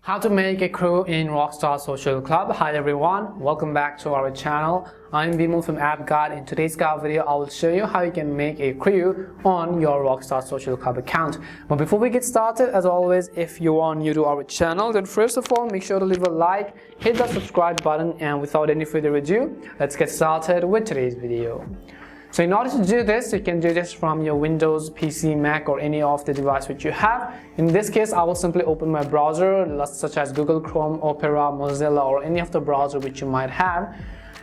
How to make a crew in Rockstar Social Club. Hi everyone, welcome back to our channel. I'm Bimal from App Guide. In today's guide video, I will show you how you can make a crew on your Rockstar Social Club account. But before we get started, as always, if you are new to our channel, then first of all, make sure to leave a like, hit the subscribe button, and without any further ado, let's get started with today's video. So in order to do this, you can do this from your Windows, PC, Mac, or any of the device which you have. In this case, I will simply open my browser such as Google Chrome, Opera, Mozilla, or any of the browser which you might have.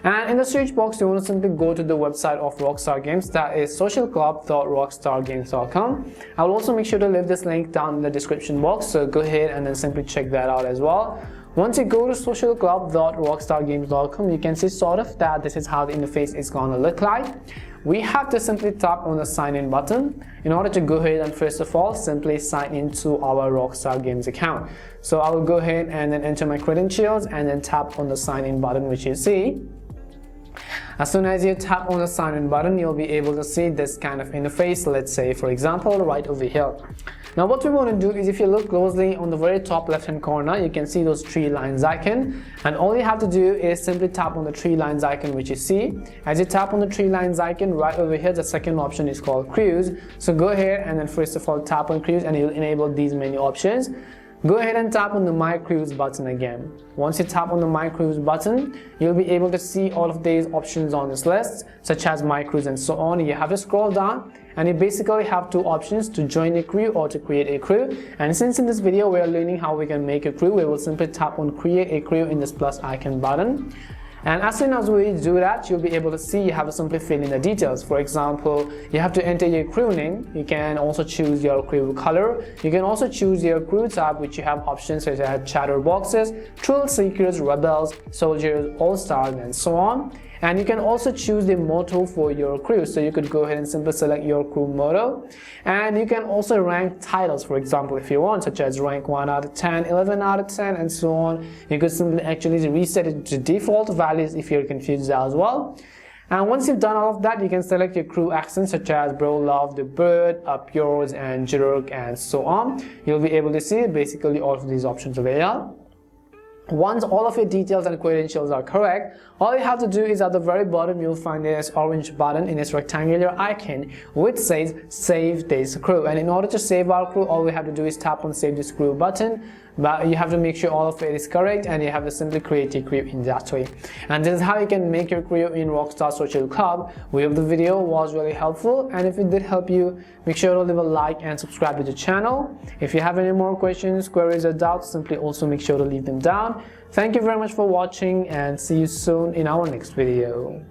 And in the search box, you want to simply go to the website of Rockstar Games, that is socialclub.rockstargames.com. I will also make sure to leave this link down in the description box, so go ahead and then simply check that out as well. Once you go to socialclub.rockstargames.com, you can see sort of that this is how the interface is going to look like. We have to simply tap on the sign in button in order to go ahead and first of all simply sign into our Rockstar Games account. So I will go ahead and then enter my credentials and then tap on the sign in button which you see. As soon as you tap on the sign in button, you'll be able to see this kind of interface, let's say for example right over here. Now what we want to do is, if you look closely on the very top left hand corner, you can see those three lines icon, and all you have to do is simply tap on the three lines icon which you see. As you tap on the three lines icon, right over here the second option is called crews. So go ahead and then first of all tap on crews and you'll enable these menu options. Go ahead and tap on the My Crews button again. Once you tap on the My Crews button, you'll be able to see all of these options on this list, such as My Crews and so on. You have to scroll down and you basically have two options: to join a crew or to create a crew. And since in this video we are learning how we can make a crew, we will simply tap on create a crew in this plus icon button. And as soon as we do that, you'll be able to see you have to simply fill in the details. For example, you have to enter your crew name. You can also choose your crew color. You can also choose your crew type, which you have options such as chatterboxes, thrill seekers, rebels, soldiers, all-stars, and so on. And you can also choose the motto for your crew. So you could go ahead and simply select your crew motto. And you can also rank titles, for example, if you want, such as rank 1 out of 10, 11 out of 10, and so on. You could simply actually reset it to default values if you're confused as well. And once you've done all of that, you can select your crew accents such as bro, love, the bird, up yours, and jerk, and so on. You'll be able to see basically all of these options over here. Once all of your details and credentials are correct, all you have to do is at the very bottom you'll find this orange button in this rectangular icon which says save this crew. And in order to save our crew, all we have to do is tap on save this crew button. But you have to make sure all of it is correct and you have to simply create a crew in that way. And this is how you can make your crew in Rockstar Social Club. We hope the video was really helpful, and if it did help you, make sure to leave a like and subscribe to the channel. If you have any more questions, queries, or doubts, simply also make sure to leave them down. Thank you very much for watching and see you soon in our next video.